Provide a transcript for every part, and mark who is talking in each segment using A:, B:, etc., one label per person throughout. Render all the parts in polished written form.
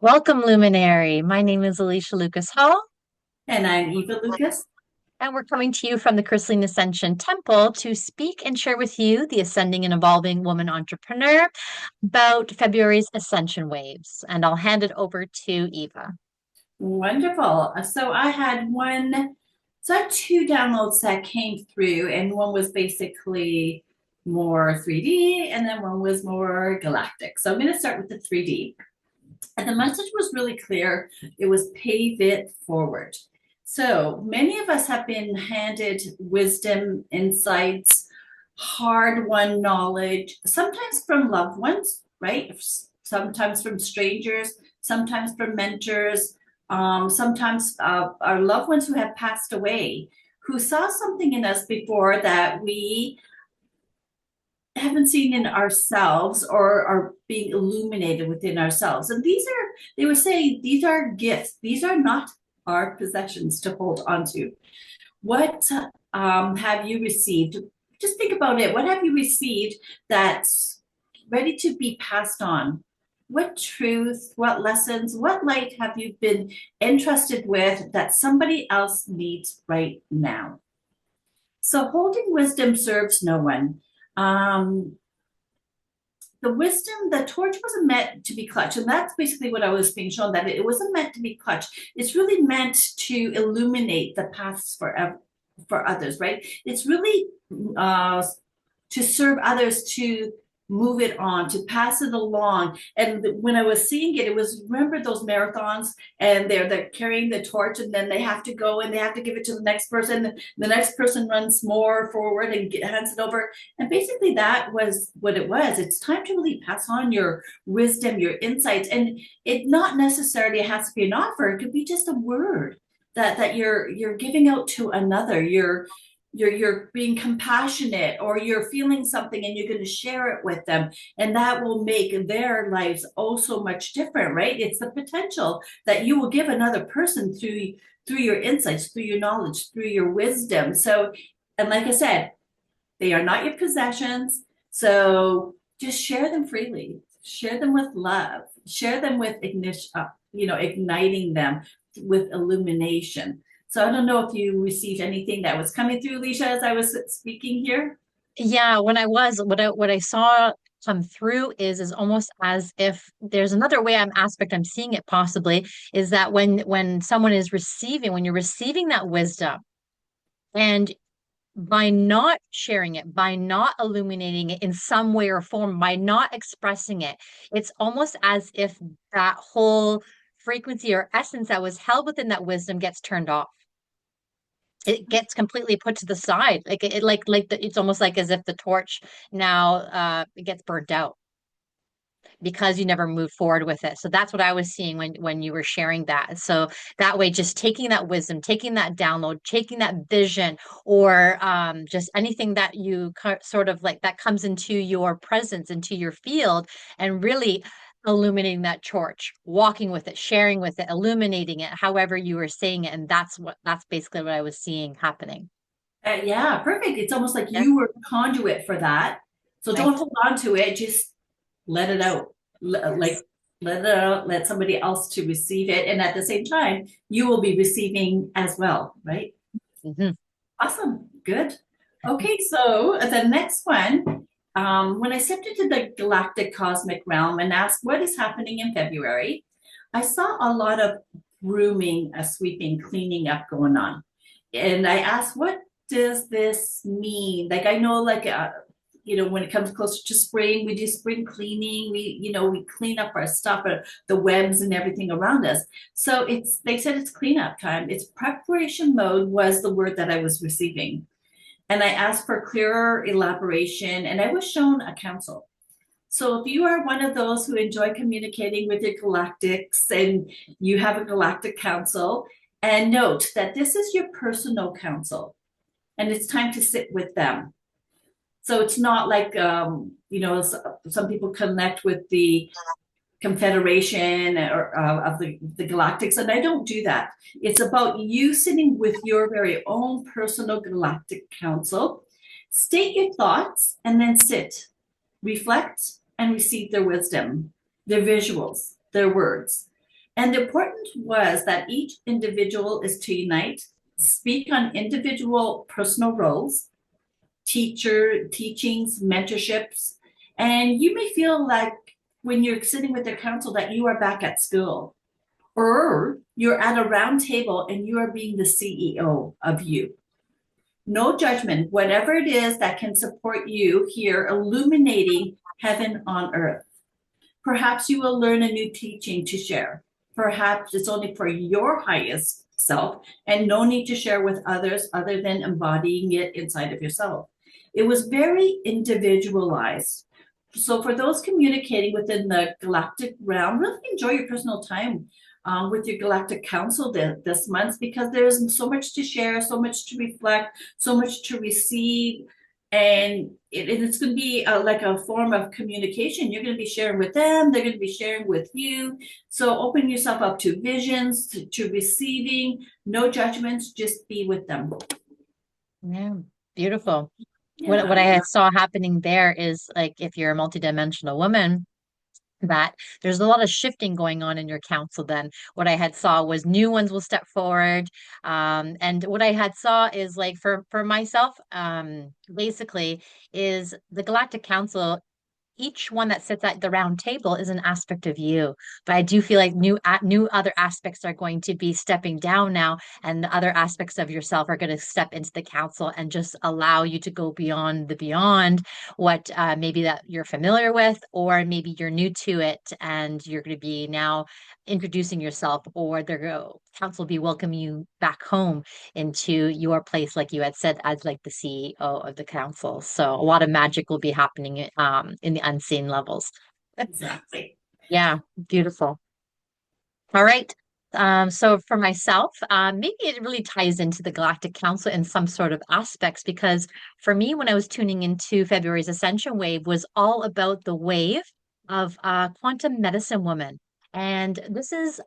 A: Welcome, Luminary. My name is Alicia Lucas Hall,
B: And I'm Eva Lucas.
A: and we're coming to you from the Chrysaline Ascension Temple to speak and share with you the Ascending and Evolving Woman Entrepreneur about February's Ascension Waves. And I'll hand it over to Eva.
B: Wonderful. So I had two downloads that came through, and one was basically more 3D, and then one was more galactic. So I'm going to start with the 3D. And the message was really clear. It was pave it forward. So many of us have been handed wisdom, insights, hard won knowledge, sometimes from loved ones, right? Sometimes from strangers, sometimes from mentors, sometimes our loved ones who have passed away, who saw something in us before that we haven't seen in ourselves or are being illuminated within ourselves. And they were saying, these are gifts. These are not our possessions to hold onto. What have you received? Just think about it. What have you received that's ready to be passed on? What truth, what lessons, what light have you been entrusted with that somebody else needs right now? So holding wisdom serves no one. Um, the wisdom, the torch wasn't meant to be clutched. And that's basically what I was being shown, that it wasn't meant to be clutched. It's really meant to illuminate the paths for others, right? It's really uh, to serve others, to move it on, to pass it along. And when I was seeing it, it was, remember those marathons, and they're carrying the torch, and then they have to go and they have to give it to the next person. The next person runs more forward and hands it over. And basically that was what it was. It's time to really pass on your wisdom, your insights. And it not necessarily has to be an offer. It could be just a word that you're giving out to another. You're being compassionate, or you're feeling something and you're going to share it with them, and that will make their lives oh so much different, right? It's the potential that you will give another person through your insights, through your knowledge, through your wisdom. So, and like I said, they are not your possessions, so just share them freely, share them with love, share them with ignition, igniting them with illumination. So I don't know if you received anything that was coming through, Alicia, as I was speaking here.
A: Yeah, what I saw come through is almost as if there's another way I'm seeing it possibly is that when someone is receiving, when you're receiving that wisdom, and by not sharing it, by not illuminating it in some way or form, by not expressing it, it's almost as if that whole frequency or essence that was held within that wisdom gets turned off. It gets completely put to the side. It's almost like as if the torch now it gets burnt out because you never move forward with it. So that's what I was seeing when you were sharing that. So that way, just taking that wisdom, taking that download, taking that vision, or just anything that you sort of like that comes into your presence, into your field, and really illuminating that torch, walking with it, sharing with it, illuminating it, however you were saying it. And that's basically what I was seeing happening.
B: Yeah, perfect. It's almost like
A: Yeah.
B: you were a conduit for that. So don't
A: Right.
B: hold on to it. Just let it out.
A: Yes.
B: Like let it out. Let somebody else to receive it, and at the same time, you will be receiving as well, right?
A: Mhm.
B: Awesome. Good. Okay, so the next one, when I stepped into the galactic cosmic realm and asked what is happening in February, I saw a lot of brooming, sweeping, cleaning up going on. And I asked, what does this mean? Like, I know, like, when it comes closer to spring, we do spring cleaning. We clean up our stuff, the webs and everything around us. So they said it's cleanup time. It's preparation mode was the word that I was receiving. And I asked for clearer elaboration, and I was shown a council. So if you are one of those who enjoy communicating with your galactics and you have a galactic council, and note that this is your personal council and it's time to sit with them. So it's not like, some people connect with the confederation or of the galactics, and I don't do that. It's about you sitting with your very own personal galactic council. State your thoughts and then sit, reflect, and receive their wisdom, their visuals, their words. And the important was that each individual is to unite, speak on individual personal roles, teachings, mentorships, and you may feel like when you're sitting with the council that you are back at school, or you're at a round table and you are being the CEO of you. No judgment, whatever it is that can support you here, illuminating heaven on earth. Perhaps you will learn a new teaching to share. Perhaps it's only for your highest self and no need to share with others other than embodying it inside of yourself. It was very individualized. So, for those communicating within the galactic realm, really enjoy your personal time with your Galactic Council this month, because there's so much to share, so much to reflect, so much to receive, and it's going to be like a form of communication. You're going to be sharing with them, they're going to be sharing with you. So open yourself up to visions, to receiving, no judgments, just be with them.
A: Yeah, beautiful. What
B: Yeah,
A: I saw happening there is like if you're a multidimensional woman, that there's a lot of shifting going on in your council. Then what I had saw was new ones will step forward, and what I had saw is like for myself, basically is the Galactic Council. Each one that sits at the round table is an aspect of you. But I do feel like new other aspects are going to be stepping down now, and the other aspects of yourself are going to step into the council and just allow you to go beyond the beyond what maybe that you're familiar with, or maybe you're new to it and you're going to be now introducing yourself, or the council will be welcoming you back home into your place, like you had said, as like the CEO of the council. So a lot of magic will be happening in the unseen levels.
B: exactly.
A: Yeah, beautiful. All right. So for myself, maybe it really ties into the Galactic Council in some sort of aspects, because for me, when I was tuning into February's Ascension Wave, was all about the wave of Quantum Medicine Woman. And this is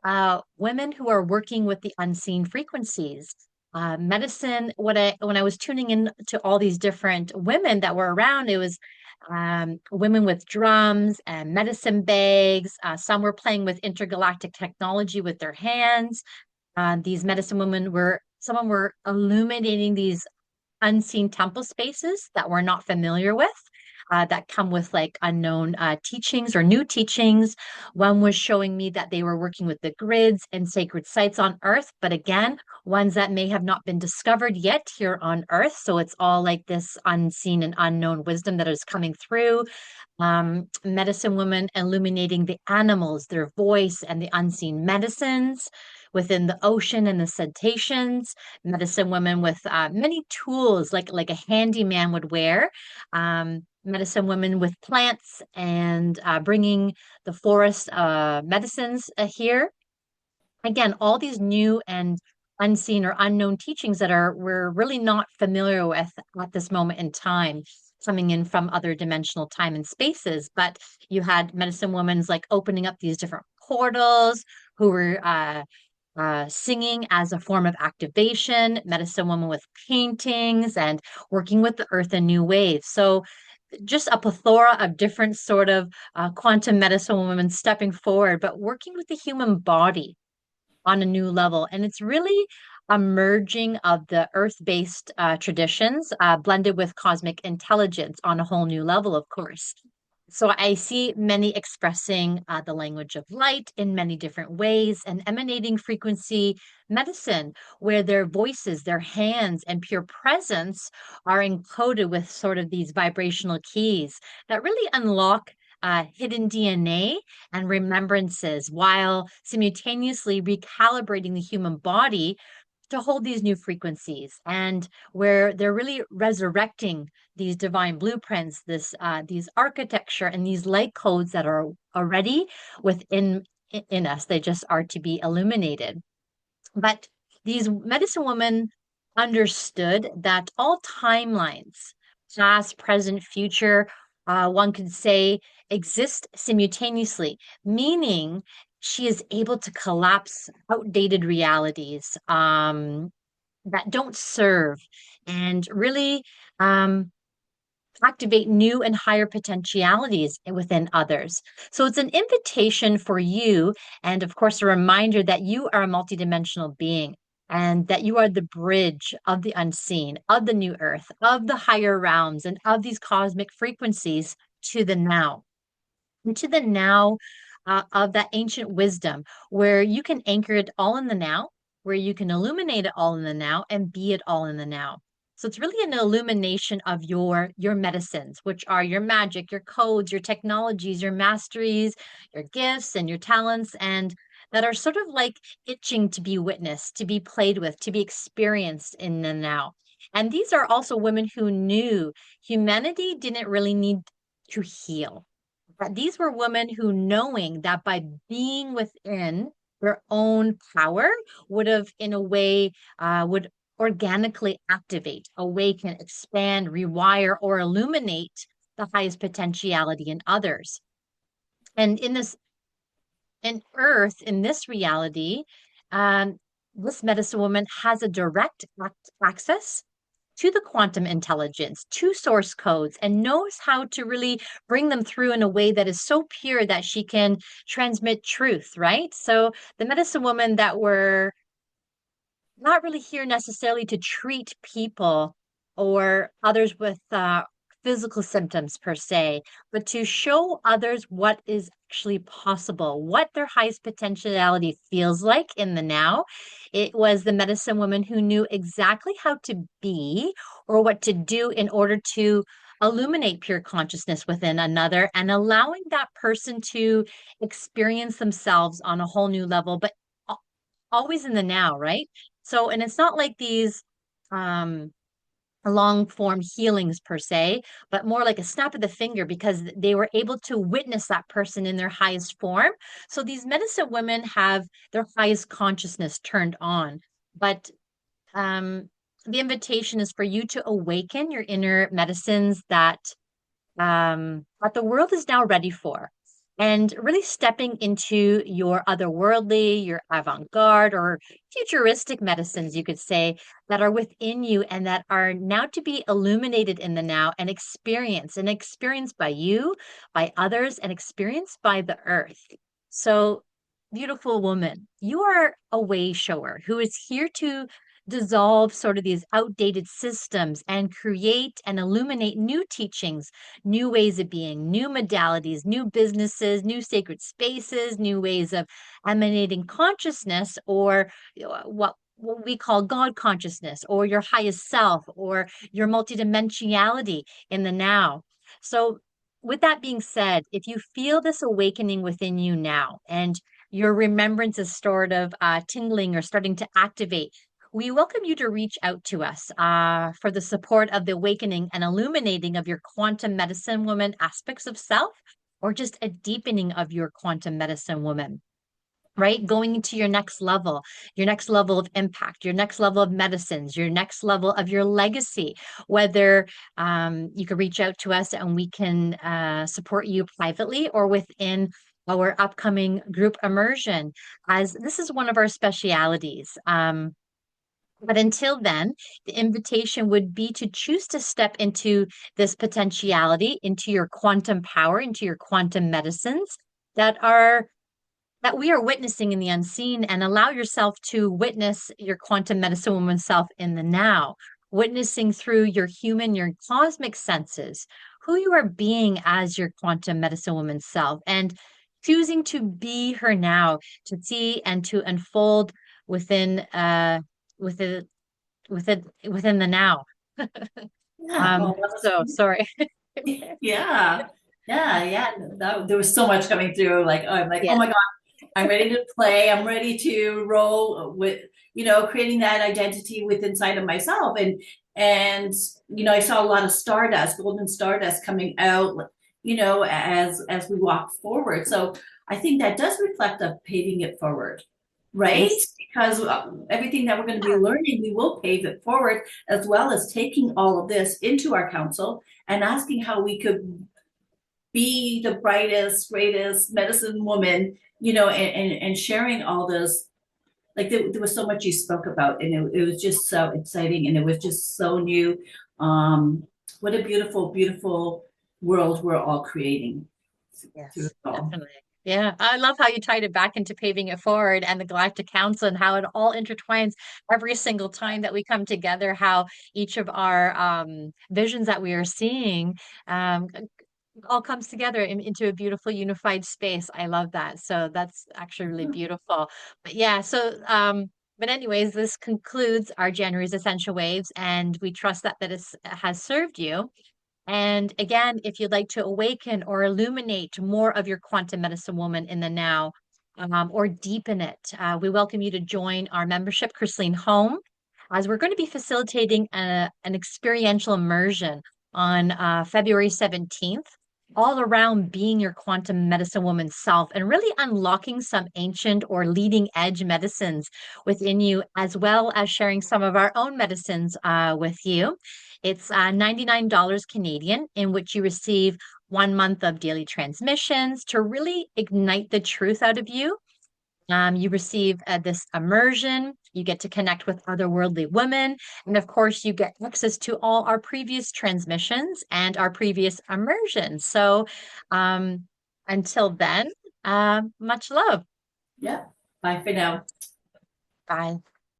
A: women who are working with the unseen frequencies. Medicine, when I was tuning in to all these different women that were around, it was women with drums and medicine bags. Some were playing with intergalactic technology with their hands. These medicine women were, some of them were illuminating these unseen temple spaces that we're not familiar with. That come with like unknown teachings or new teachings. One was showing me that they were working with the grids and sacred sites on Earth, but again, ones that may have not been discovered yet here on Earth. So it's all like this unseen and unknown wisdom that is coming through. Medicine women illuminating the animals, their voice, and the unseen medicines within the ocean and the cetaceans. Medicine women with many tools, like a handyman would wear. Medicine women with plants and bringing the forest medicines here. Again, all these new and unseen or unknown teachings that are we're really not familiar with at this moment in time, coming in from other dimensional time and spaces. But you had medicine women's like opening up these different portals, who were singing as a form of activation, medicine woman with paintings and working with the earth in new ways. So just a plethora of different sort of quantum medicine women stepping forward, but working with the human body on a new level. And it's really a merging of the earth-based traditions blended with cosmic intelligence on a whole new level, of course. So I see many expressing the language of light in many different ways and emanating frequency medicine, where their voices, their hands, and pure presence are encoded with sort of these vibrational keys that really unlock hidden DNA and remembrances, while simultaneously recalibrating the human body to hold these new frequencies, and where they're really resurrecting these divine blueprints, these architecture and these light codes that are already within in us. They just are to be illuminated. But these medicine women understood that all timelines, past, present, future, one could say, exist simultaneously, meaning she is able to collapse outdated realities that don't serve, and really um, activate new and higher potentialities within others. So it's an invitation for you, and of course, a reminder that you are a multidimensional being and that you are the bridge of the unseen, of the new earth, of the higher realms, and of these cosmic frequencies to the now, into the now of that ancient wisdom where you can anchor it all in the now, where you can illuminate it all in the now and be it all in the now. So it's really an illumination of your medicines, which are your magic, your codes, your technologies, your masteries, your gifts and your talents, and that are sort of like itching to be witnessed, to be played with, to be experienced in the now. And these are also women who knew humanity didn't really need to heal, that these were women who, knowing that by being within their own power, would have, in a way, would organically activate, awaken, expand, rewire, or illuminate the highest potentiality in others. And in Earth, in this reality, um, this medicine woman has a direct access to the quantum intelligence, to source codes, and knows how to really bring them through in a way that is so pure that she can transmit truth, right? So the medicine woman that we're not really here necessarily to treat people or others with physical symptoms per se, but to show others what is actually possible, what their highest potentiality feels like in the now. It was the medicine woman who knew exactly how to be or what to do in order to illuminate pure consciousness within another and allowing that person to experience themselves on a whole new level, but always in the now, right? So, and it's not like these um long form healings per se, but more like a snap of the finger because they were able to witness that person in their highest form. So these medicine women have their highest consciousness turned on. But um the invitation is for you to awaken your inner medicines that the world is now ready for. And really stepping into your otherworldly, your avant-garde, or futuristic medicines, you could say, that are within you and that are now to be illuminated in the now and experienced by you, by others, and experienced by the earth. So, beautiful woman, you are a way shower who is here to dissolve sort of these outdated systems and create and illuminate new teachings, new ways of being, new modalities, new businesses, new sacred spaces, new ways of emanating consciousness, or what we call God consciousness, or your highest self, or your multidimensionality in the now. So, with that being said, if you feel this awakening within you now and your remembrance is sort of tingling or starting to activate, we welcome you to reach out to us for the support of the awakening and illuminating of your quantum medicine woman aspects of self, or just a deepening of your quantum medicine woman, right? Going into your next level of impact, your next level of medicines, your next level of your legacy, whether you can reach out to us and we can support you privately or within our upcoming group immersion, as this is one of our specialities. But until then, the invitation would be to choose to step into this potentiality, into your quantum power, into your quantum medicines that are that we are witnessing in the unseen, and allow yourself to witness your quantum medicine woman self in the now, witnessing through your human, your cosmic senses, who you are being as your quantum medicine woman self, and choosing to be her now, to see and to unfold within within within the now.
B: Yeah, well, that was
A: So sorry.
B: yeah, yeah. There was so much coming through. Like, I'm like, oh
A: Yes.
B: my God, I'm ready to play. I'm ready to roll with, creating that identity with inside of myself. And I saw a lot of stardust, golden stardust coming out, as we walk forward. So I think that does reflect of paving it forward, right?
A: Yes.
B: Because everything that we're going to be learning, we will pave it forward, as well as taking all of this into our council and asking how we could be the brightest, greatest medicine woman, and sharing all this. Like there was so much you spoke about, and it was just so exciting, and it was just so new. what a beautiful, beautiful world we're all creating through
A: Yes,
B: it all.
A: definitely. Yeah, I love how you tied it back into paving it forward and the Galactic Council and how it all intertwines every single time that we come together, how each of our visions that we are seeing um, all comes together into a beautiful unified space. I love that. So that's actually really beautiful. But yeah, but anyways, this concludes our January's Essential Waves, and we trust that it has served you. And again, if you'd like to awaken or illuminate more of your quantum medicine woman in the now, or deepen it, we welcome you to join our membership, Christine Home, as we're going to be facilitating an experiential immersion on February 17th, all around being your quantum medicine woman self and really unlocking some ancient or leading edge medicines within you, as well as sharing some of our own medicines with you. It's $99 Canadian, in which you receive 1 month of daily transmissions to really ignite the truth out of you. You receive this immersion. You get to connect with otherworldly women. And of course, you get access to all our previous transmissions and our previous immersions. So um, until then, much love.
B: Yeah. Bye for now.
A: Bye.